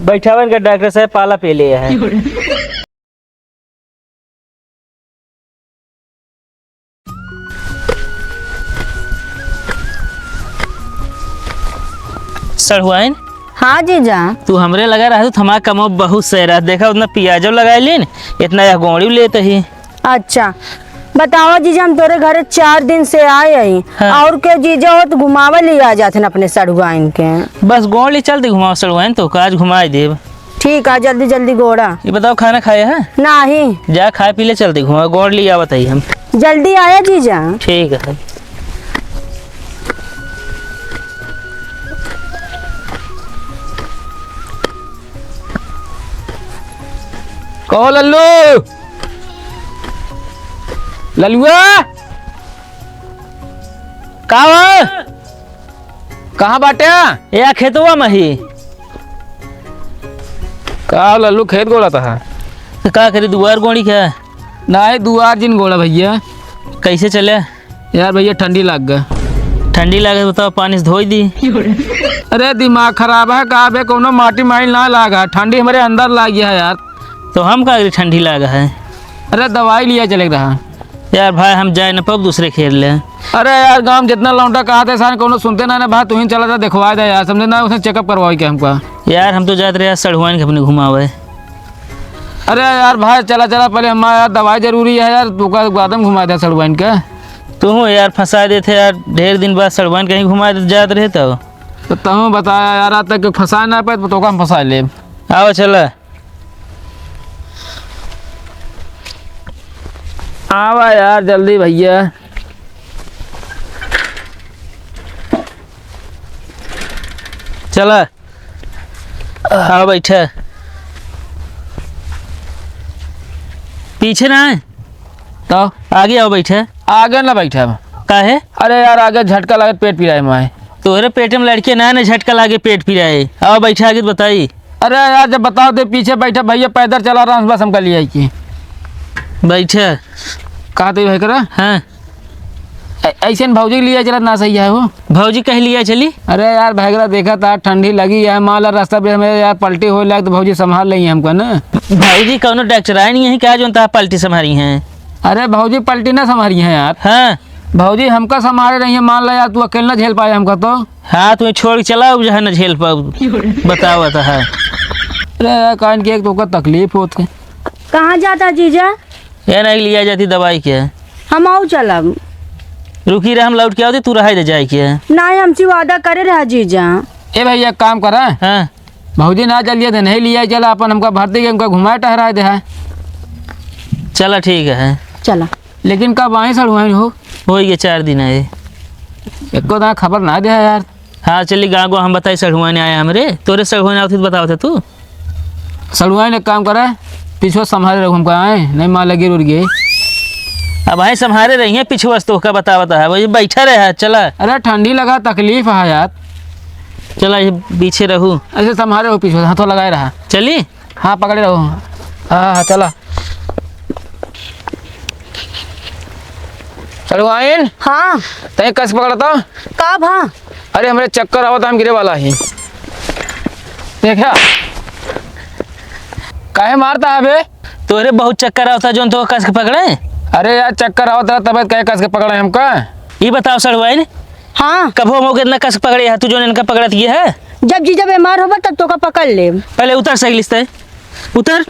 बैठावन का डॉक्टर साहब पाला पे ले है। सड़हुआइन हाँ जीजा। तू हमरे लगा रहा तो हमारा कमो बहुत सही रहा। देखा उतना प्याजो लगा लीन, इतना गोड़ी लेते ही। अच्छा बताओ जीजा, हम तोरे घरे 4 दिन से आए ही। हाँ। और के जीजा हो तो घुमावे ले आ जाते अपने सड़ुआइन के। बस गोड़ ले चलते घुमाओ सड़हुआइन तो आज घुमा देव। ठीक है, जल्दी जल्दी गोड़ा। ये बताओ खाना खाया है? नहीं। जा खाए पी ले चलते घुमाओ, गोड़ ले आवत है हम। जल्दी आया जीजा। ठीक है। कहो लल्लू, लल्लुआ कहाँ बाटे? या खेतवा में ही। का लल्लू खेत गोड़ा था? तो का करी दुआर गोड़ी क्या? नहीं दुआर जिन गोड़ा भैया। कैसे चले? यार भैया ठंडी लग गया। ठंडी लगे बताओ, पानी से धोई दी। अरे दिमाग खराब है का बे, कोनो माटी माइल ना लागा, ठंडी हमारे अंदर लाग गया है यार। तो हम का करी ठंडी लगा है? अरे दवाई लिया चले रहा यार भाई हम जाए न पब दूसरे खेल ले। अरे यार गांव जितना लौंडा कहा था सारे कोनो सुनते ना भाई, तू ही चला था दिखवा दे यार, समझे ना, उसने चेकअप करवाई क्या हमको। यार हम तो जाते रहे सड़हुआइन के अपने घुमावे। अरे यार भाई चला चला पहले हमारा यार दवाई जरूरी है यार, तू का बादम घुमा दे सड़वाइन के। तू यार फंसा देते यार, ढेर दिन बाद सड़हुआइन कहीं घुमा दे जाते रहे तो तू बताया यार, आज तक फंसा ना पाए तो हम फंसा ले। आओ चला। आवा यार जल्दी भैया। चला आओ बैठा। पीछे ना है तो आगे आओ बैठा। आगे ना बैठा। काहे? अरे यार आगे झटका लगे पेट पी रहा है मैं। तोहरे पेट में लड़के ना झटका लागे पेट पी रहा है। आओ बैठा आगे बताई। अरे यार जब बताओ दे पीछे बैठा भैया, पैदल चला रहा हूँ बस हमका लिया कि बैठा। कहा तो भाई करा। हाँ ऐसे भौजी के लिया चला ना सही है वो। भौजी कह लिया चली। अरे यार भैगरा देखा था ठंडी लगी है, मान ला रास्ता पे हमें यार पलटी हो लगे तो भौजी संभाल रही है हमको ना। भौजी कौनो डॉक्टर आए नहीं है क्या जो पलटी संभारी हैं? अरे भौजी पलटी ना संभारी है यार। हाँ भौजी हमका संभाले रही है, मान ला यार तू अकेला झेल पाए हमका तो। हाँ तुम्हें छोड़ के चला जहाँ न झेल पाओ। बताओ बता। हाँ अरे यार कान की एक तो तकलीफ होती। कहाँ जाता जीजा? ये नहीं लिया जाती दवाई के। हम आओ चलब। रुकी रहे हम लौट के आओ, तू रहा दे जाए के। नहीं हमसे वादा करे रहा जीजा। ए भैया एक काम करा। हाँ भौजी ना चलिए थे नहीं लिया चला अपन हमका भर्ती के हमका घुमाए टहराए दे है। चला ठीक है। चला। लेकिन कब आए सड़ुआइन हो गए 4 दिन आए। एको ना खबर ना दे यार। हाँ चली गाँव हम बताई सड़हुआइन आए हमरे, तोरे सड़हुआइन आते तो बताओ थे तू। सड़ुआइन एक काम करा, पीछे संभाले रहो हमका आए नहीं माँ लगी रुड़ गई। अब भाई संभाले रही है पीछे वस्तु का बता है वही बैठा रहे। चला। अरे ठंडी लगा तकलीफ है यार। चला ये पीछे रहूँ। ऐसे संभाले रहो, पीछे हाथों लगाए रहा। चली। हाँ पकड़े रहो। हाँ चला। सड़ुआइन हाँ तय कस पकड़ा था कब? हाँ अरे हमारे चक्कर आवा था, हम गिरे वाला ही देखा। काहे मारता है बे? तोरे बहुत चक्कर आता जो तो कस के पकड़े। अरे यार चक्कर आवत रहा तबियत कहे कस के पकड़े हमका। ये बताओ सड़हुआइन हाँ। कब हो इतना कस के पकड़े है तू जो इनका पकड़त ये है? जब जीजा बीमार होगा तब तो का पकड़ ले। पहले उतर साइकिल से उतर।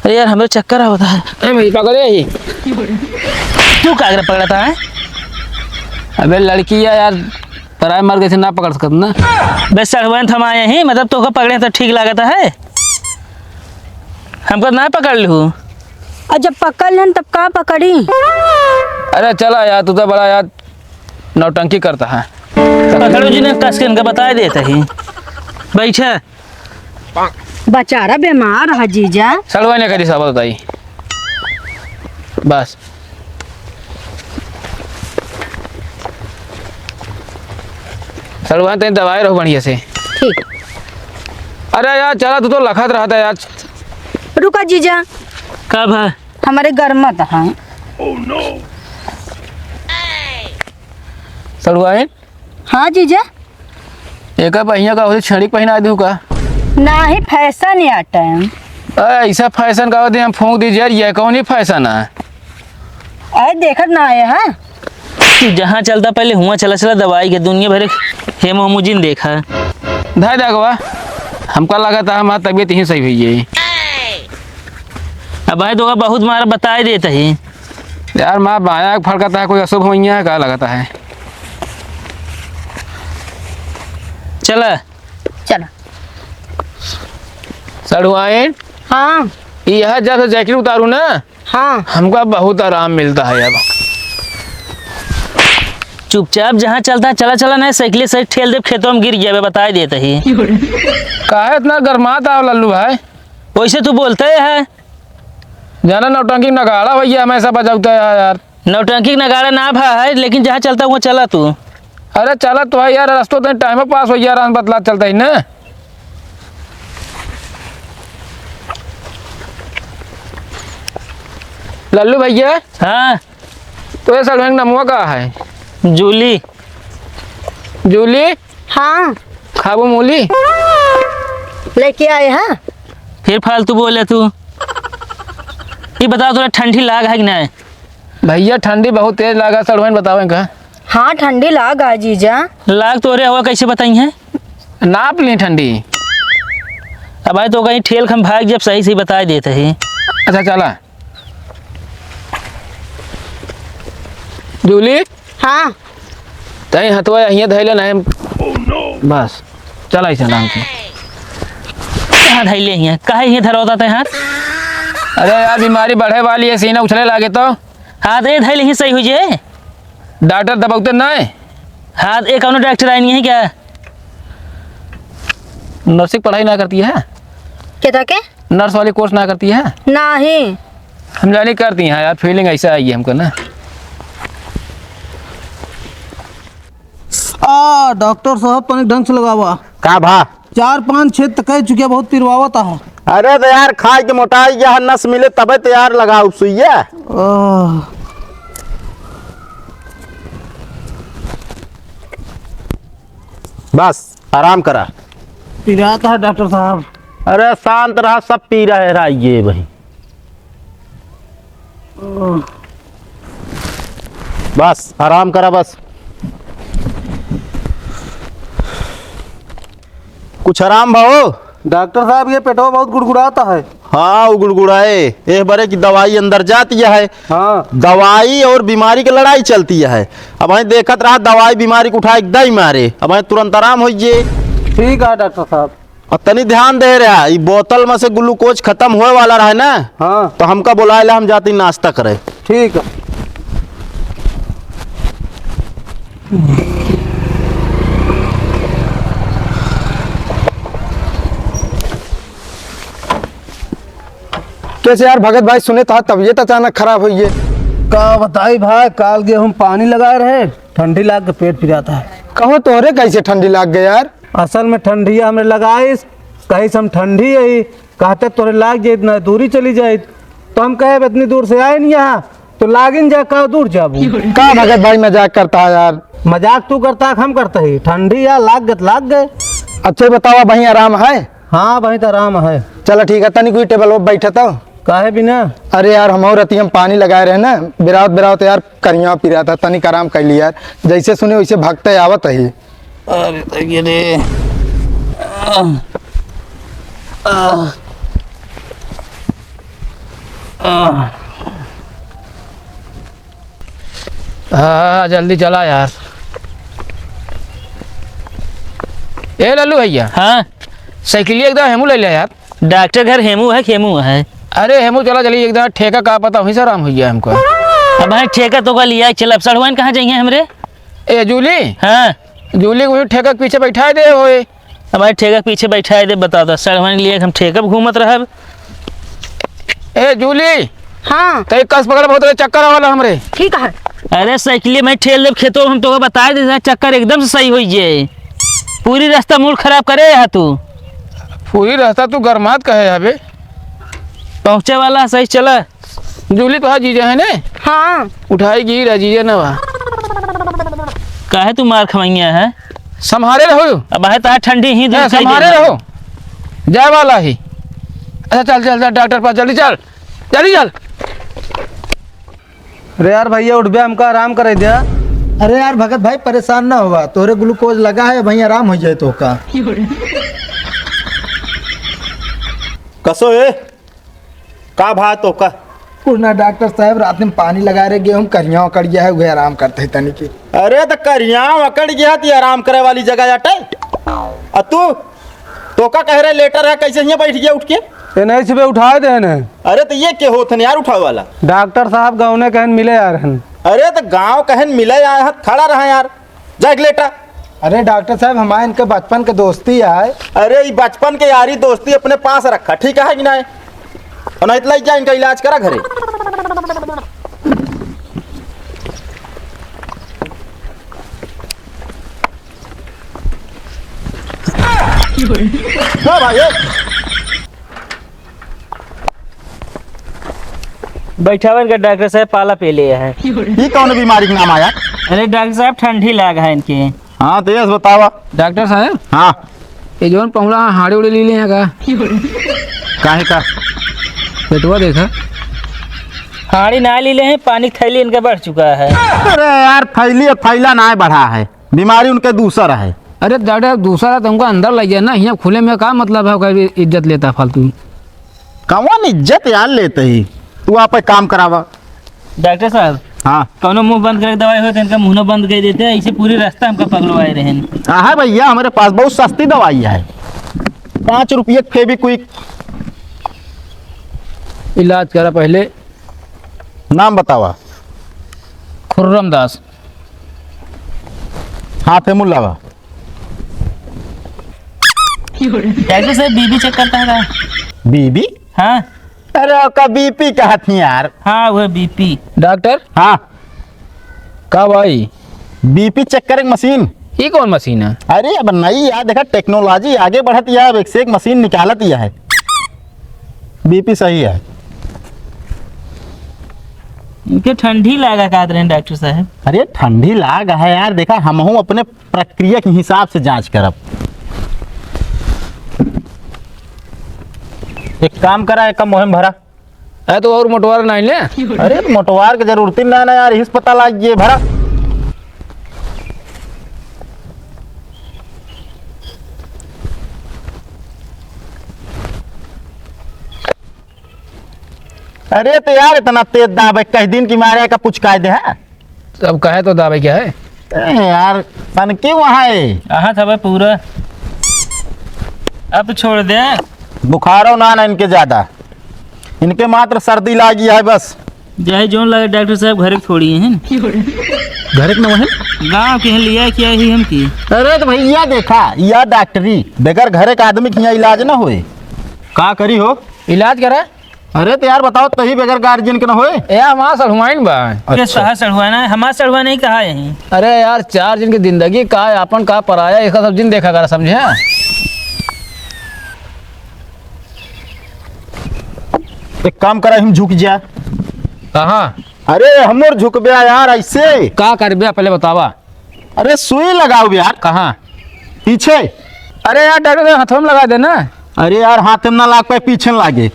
अरे यार हमें चक्कर आवता है। ए भाई पकड़े ही तू कागरा पकड़ा है? अबे लड़की है यार, पराए मर गए थे ना पकड़ सकत ना। बस सड़हुआइन थमा आए ही मतलब तो का पकड़े तो ठीक लागता है, हमको ना पकड़ लू। और जब पकड़ लें तब का पकड़ी? अरे चला यार तू तो बड़ा यार नौटंकी करता है। पकड़ो जी ने कस के इनका बता देता ही। बैठा। बेचारा बीमार है जीजा। सड़ुआइन ने करी सब बताई बस। सड़ुआइन तेरी दवाई रहो बढ़िया से। ठीक। अरे यार चला तू तो लखत रहा था यार। रुका जीजा। कब है? हमारे घर मत है। सड़ुआइन हाँ जीजा। एक पहिया का होती छड़ी पहना दू का ना ही फैशन या टाइम ऐसा फैशन का होती हम फूंक दीजिए यार, ये कौन ही फैशन है। अरे देखत ना आए हैं। तू जहाँ चलता पहले हुआ चला चला दवाई के दुनिया भर हेमोमुजिन देखा। धाय देखवा हमको लगा था हमारी तबीयत ही सही हुई है। अब भाई तो बहुत मारा बताए देता ही यार माँ बाया फड़कता है, कोई अशुभ हुई है क्या लगता है। चला चलो। सड़ुआइन हाँ यह जब जैकेट उतारू ना हाँ हमको अब आराम मिलता है। अब चुपचाप जहाँ चलता है चला चला नहीं साइकिल से ठेल दे खेतों में गिर जाए बताए देता ही। काहे इतना गरमाता हो लल्लू भाई। वैसे तू बोलते है जाना नौटंकी नगाड़ा भैया हमेशा बजाता है यार। नौटंकी नगाड़ा ना भाई, लेकिन जहाँ चलता वहाँ चला तू। अरे चला तो है यार, रास्तों तो टाइम पास हो यार, बदला चलता ही ना। लल्लू भैया हाँ तो ये सड़ुआइन नमुआ का है। जूली जूली हाँ खाबू मूली लेके आए हैं। फिर फालतू बोले तू। ये बताओ थोड़ा ठंडी लाग है कि नहीं। भैया ठंडी बहुत तेज लगा। सड़ुआइन बताओ का हाँ ठंडी लागा जीजा। लाग तो रे हुआ कैसे बताई है। नाप ली ठंडी। अब भाई तो कहीं ठेल खम भाग जब सही सही बता देते ही। अच्छा चला जूली हाँ तई हथवा यहाँ धैले नहीं बस चला ऐसा नाम से। कहाँ धैले हैं कहाँ ये धरौता थे हाथ। अरे यार बीमारी बढ़े वाली है, सीना उछले लागे तो हाथ ये धैले ही सही हो जाए। डॉक्टर दबाते नहीं। हाथ एक कौन डॉक्टर आई नहीं है क्या। नर्सिंग पढ़ाई ना करती है, क्या था के नर्स वाली कोर्स ना करती है। नहीं हम जानी करती हैं यार, फीलिंग ऐसा आई है हमको ना। डॉक्टर साहब पानी ढंग से लगावा। का भा 4-5 छेद कह चुके बहुत पिरवावत है। अरे तो यार खाए के मोटाई या नस मिले तबे तो यार लगाओ सुइया। बस आराम करा। पिराता है डॉक्टर साहब। अरे शांत रहा, सब पी रहे रहिए भाई। बस आराम करा बस। कुछ आराम भाओ। डॉक्टर साहब ये पेटवा बहुत गुड़गुड़ाता है। हाँ वो गुड़गुड़ाए एक बारे की दवाई अंदर जाती है। हाँ दवाई और बीमारी की लड़ाई चलती है। अब हमें देखत रहा दवाई बीमारी को उठा एकदम मारे, अब हमें तुरंत आराम हो जाए। ठीक है डॉक्टर साहब। और तनी ध्यान दे रहा ये बोतल में से ग्लूकोज खत्म होए वाला रहा ना। हाँ तो हमका बुलाए हम जाती नाश्ता करे। ठीक है। कैसे यार भगत भाई, सुने तो तबीयत अचानक खराब हुई है। का बताई भाई, काल गेहूं पानी लगाए रहे, ठंडी लाग के पेट फिराता है। कहो तोरे कैसे ठंडी लाग गई यार। असल में ठंडी हमने लगाई, कहीं से हम ठंडी है कहते तोरे लाग जाए ना दूरी चली जाए। तो हम कहे इतनी दूर से आए नहीं यहाँ तो लागिन जा का दूर जाबू। का भगत भाई मजाक करता है यार। मजाक तू करता है हम करते ही। ठंडी या लाग गए। अच्छा बताओ वहीं आराम है। हाँ वही तो आराम है। चलो ठीक है, तनी कोई टेबल पर बैठा था। काहे बिना। अरे यार हम रती हम पानी लगाए रहे ना, बिरावत बिरावत यार करिया पी रहा था, तनिक आराम कर लिया यार। जैसे सुने वैसे भागते आवत है। अरे ये रे हाँ जल्दी चला यार। ए लल्लू भैया हाँ साइकिल एकदम हेमू ले लिया यार। डॉक्टर घर हेमू है खेमू है। अरे हेमू चला चलिए एकदम ठेका का पता वहीं से आराम हो गया हमको। अब भाई ठेका तो का लिया चल। अब सड़वाइन कहाँ जाइए हमरे। ए जूली हाँ जूली को ठेका के पीछे बैठा दे होए। अब भाई ठेका पीछे बैठा दे बताओ तो सड़वाइन के लिए हम ठेका घूमत रह। ए जूली हाँ तो कस पकड़ बहुत चक्कर वाला हमरे। ठीक है। अरे साइकिल में ठेल दे खेतों हम तो बता दे चक्कर एकदम से सही हो जाए। पूरी रास्ता मूड खराब करे है तू। पूरी रास्ता तू गरमात कहे अबे। पहुँचे वाला सही चला। जूली तो हाँ जीजा है ने हाँ उठाई गिर है जीजा ना वहाँ। काहे तू मार खवैया है? संभाले रहो, अब है तो ठंडी ही दूर संभाले रहो, जाए वाला ही। अच्छा चल चल चल डॉक्टर पास जल्दी चल, जल्दी चल। अरे यार भैया उठ गया, हमका आराम करे दिया। अरे यार भगत भाई परेशान ना हुआ, तोरे ग्लूकोज लगा है भाई, आराम हो जाए तो का। कसो ए का भा तो का कुछ ना डॉक्टर साहब, रात में पानी लगा रहे गेहूँ करिया उकड़ गया है, वही आराम करते हैं तनी की। अरे तो करिया अकड़ गया थी आराम करे वाली जगह जाटे। और तू तो का कह रहे लेटर है, कैसे यहाँ बैठ गया उठ के? ये नहीं सुबह उठा दे न। अरे तो ये क्या होता यार उठावे वाला? डॉक्टर साहब गाँव ने कहन मिले यार हन। अरे तो गांव कहन मिले आए हाथ खड़ा रहा यार, जा लेटा। अरे डॉक्टर साहब हमारे इनके बचपन के दोस्ती है। अरे ये बचपन के यारी दोस्ती अपने पास रखा, ठीक है कि नहीं? और नहीं तो जा इनका इलाज करा घरे। हाँ भाई बैठा हुआ इनका डॉक्टर साहब पाला पे लिया है। ये कौन बीमारी का नाम आया? अरे डॉक्टर साहब ठंडी लगा है इनके। हाँ तो ये बतावा। डॉक्टर साहब हाँ ये जोन पहुँचा हाड़ी उड़ी ले लिया का? काहे का? पेटवा देखा, हाड़ी ना ली ले हैं, पानी की थैली इनका बढ़ चुका है। अरे यार थैली थैला ना बढ़ा है, बीमारी उनके दूसरा है। अरे डॉक्टर दूसरा तुमको अंदर लग गया ना, यहाँ खुले में का मतलब है? कोई इज्जत लेता फालतू? कौन इज्जत यार लेते ही, तू आप काम करावा। डॉक्टर साहब हाँ कौनो मुंह बंद करके दवाई हो तो इनका मुंह बंद कर देते हैं, ऐसे पूरी रास्ता हमका पगलवाए रहे। है भैया, हमारे पास बहुत सस्ती दवाई है, 5 रुपये फेविक्विक। इलाज करा पहले। नाम बतावा। खुर्रम दास। हाथ है मुल्लावा। डॉक्टर साहब बीबी चेक करता है? बीबी? हाँ अरे आपका बीपी कहा थी यार? हाँ वो बीपी। डॉक्टर हाँ का भाई बीपी चेक करे मशीन। ये कौन मशीन है? अरे अब नहीं यार, देखा टेक्नोलॉजी आगे बढ़ती है, अब एक से एक मशीन निकालती है। बीपी सही है। इनके ठंडी लगा का रहे हैं डॉक्टर साहब? अरे ठंडी लाग है यार, देखा हम हूँ अपने प्रक्रिया के हिसाब से जांच करब। एक काम करा, एक मुहिम भरा है तो और मोटवार नहीं ले। अरे मोटवार की जरूरत ही ना यार, इस पता लग ये भरा। अरे तो यार इतना तेज दाब है, कई दिन की मारे का कुछ कायदे है? अब कहे तो दावे क्या है? यार सन क्यों वहाँ है? हाँ था भाई पूरा। अब छोड़ दे। बुखारो ना इनके ज्यादा, इनके मात्र सर्दी लागी है बस। जय जोन लगे डॉक्टर साहब घर छोड़ी हैं। घर में वही गाँव के लिया क्या ही हम की। अरे तो भैया देखा यह डॉक्टरी बगैर घरे का आदमी के यहाँ इलाज ना होए, का करी हो? इलाज करा? अरे तो यार बताओ तो ही बगैर गार्जियन के ना होए? हमारा सड़हुआइन बा। क्या सहा सड़हुआना है? हमारा सड़हुआ नहीं कहा यहीं। अरे यार 4 दिन की जिंदगी का है, अपन का पराया, एक सब दिन देखा कर, समझे? एक काम करा, हम झुक जा। कहाँ? अरे हम और झुक गया यार ऐसे। का कर बे पहले बतावा। अरे सुई लगाओ यार। कहाँ? पीछे। अरे यार डॉक्टर साहब हाथों में लगा देना। अरे यार हाथ में ना लाग पाए, पीछे न लागे।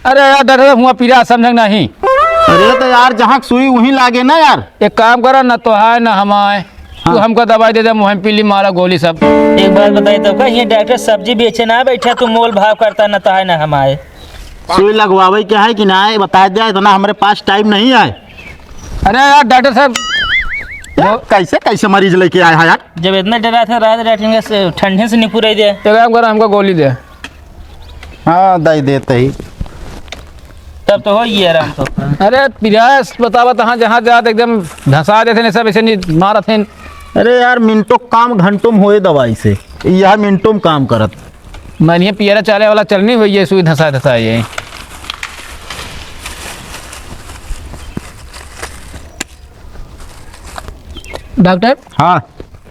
अरे यार डॉक्टर साहब हुआ पीरा समझ नहीं। अरे तो यार जहाँ सुई वहीं लागे ना यार। एक काम करा, न तो है न हम आए। तू हमको दवाई दे दे, मुहिम पीली मारा गोली सब। एक बात बताइए तो का ये डॉक्टर सब्जी बेचे ना बैठा, तू मोल भाव करता न तो है ना हम आए। सुई लगवावे क्या है कि ना है बता दिया, इतना हमारे पास टाइम नहीं है। अरे यार डॉक्टर साहब यार, कैसे कैसे मरीज लेके आया है यार? जब इतना डरा था रात डॉक्टर ठंडे से निपुर दे। एक काम करा, हमको गोली दे। हाँ दे देते ही। तब तो हो ही आराम तो। अरे पिरास बतावा तहाँ जहाँ जात एकदम धंसा देते ने सब, ऐसे नहीं मारत हैं। अरे यार मिनटों काम घंटों में होए दवाई से, यह मिनटों में काम करत। मैंने पियरा चाले वाला चलनी हुई है, सुई धंसा धंसा ये। डॉक्टर हाँ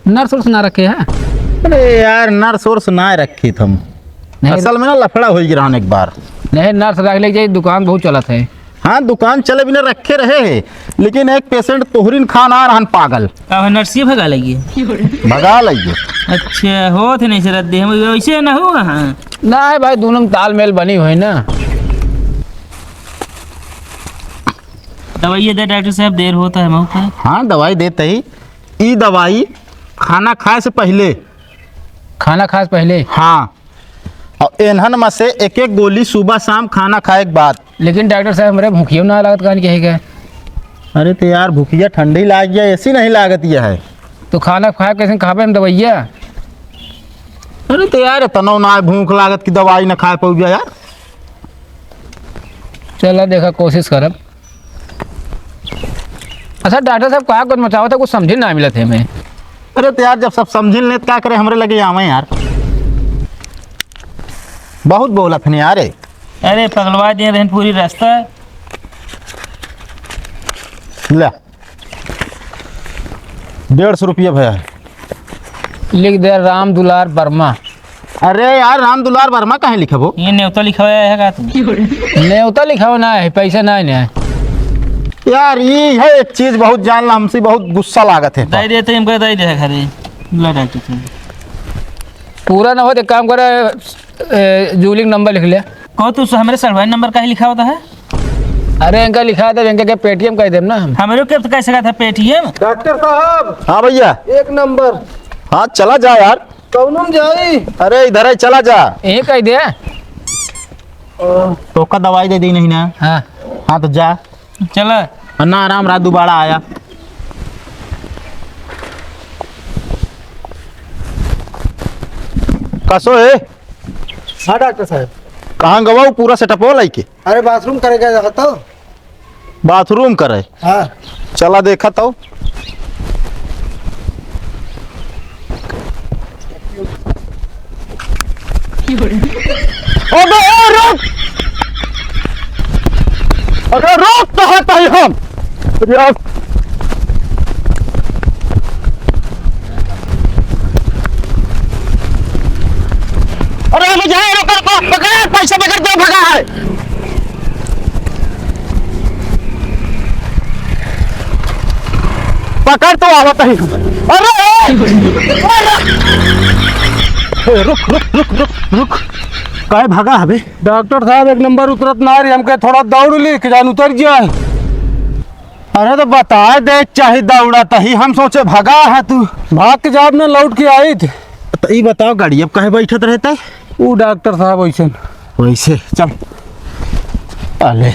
नर्स उर्स ना रखे हैं? अरे यार नर्स वर्स ना रखी थम, नहीं। असल में ना लफड़ा हो गया एक बार। नहीं नर्स रख ले जाए, दुकान बहुत चलत है। हाँ दुकान चले बिना रखे रहे है, लेकिन एक पेशेंट तोहरीन खाना रहन पागल अब नर्सिया भगा लगी। भगा लइए। अच्छा हो थे नहीं से रद्दी हम वैसे ना हो। हाँ ना है भाई, दोनों में तालमेल बनी हुई ना। दवाई दे डॉक्टर साहब, देर होता है मौका। हाँ दवाई देते ही। ई दवाई खाना खाए से पहले। खाना खास पहले। हाँ, और एनहन में से एक एक गोली सुबह शाम खाना खाए के बाद। लेकिन डॉक्टर साहब मेरे भूखियो ना लागत कान के है। अरे तो यार भूखिया ठंडी लाग गया, ऐसी नहीं लागत यह है। तो खाना खाए कैसे खावे हम दवाइया? अरे तो यार इतना ना भूख लागत की दवाई ना खाए पाऊ यार। चला देखा कोशिश करब। अच्छा डॉक्टर साहब कहा कुछ मचाओ था, कुछ समझे ना मिला थे मैं। अरे तो यार जब सब समझिन ले तो क्या करे, हमरे लगे आवे यार। बहुत बोला था यार। अरे पगलवा दिए रहन पूरी रास्ता। ले 150 रुपया भैया। लिख दे राम दुलार वर्मा। अरे यार राम दुलार वर्मा कहाँ लिखा वो? ये न्योता लिखा हुआ है का तुम? न्योता लिखा हो ना है, पैसा ना है। यार ये है एक चीज बहुत जानला, हमसे बहुत गुस्सा लागत है। दाई देते हमको दाई दे घरे ला डॉक्टर साहब। पूरा ना हो तो एक काम करे, जूलिंग नंबर लिख ले। कहो तू हमारे सर्वाइन नंबर का ही लिखा होता है? अरे इनका लिखा था, इनका क्या पेटीएम कह देम ना हम। हमारे को कैसे कहा था पेटीएम? डॉक्टर साहब हाँ भैया। 1 नंबर हाँ चला जा यार। कौन जाई? अरे इधर है, चला जा। यही कह दे। तो का दवाई दे दी नहीं ना? हाँ हाँ तो जा चला अन्ना आराम रात दोबारा आया। कसो है? हाँ डॉक्टर साहब। कहाँ गवाऊ पूरा सेटअप हो लाई के? अरे बाथरूम करेगा जाता तो। बाथरूम करे? हाँ चला देखा तो। अबे रोक! अरे रोक तो हटा ही हम। यार अरे मुझे रोक पकड़, पैसा पकड़ दो, भगा है। पकड़ तो आवत ही। अरे रुक रुक रुक रुक रुक, काहे भागा हबे? डॉक्टर साहब 1 नंबर उतरत ना रही, हमके थोड़ा दौड़ ली कि जान उतर जाए। अरे तो बता दे चाहे दौड़ा तही, हम सोचे भगा है तू। भाग के जाब ना लौट के आई थे। तो ये बताओ गाड़ी अब कहे बैठत रहता है? वो डॉक्टर साहब वैसे वैसे चल अले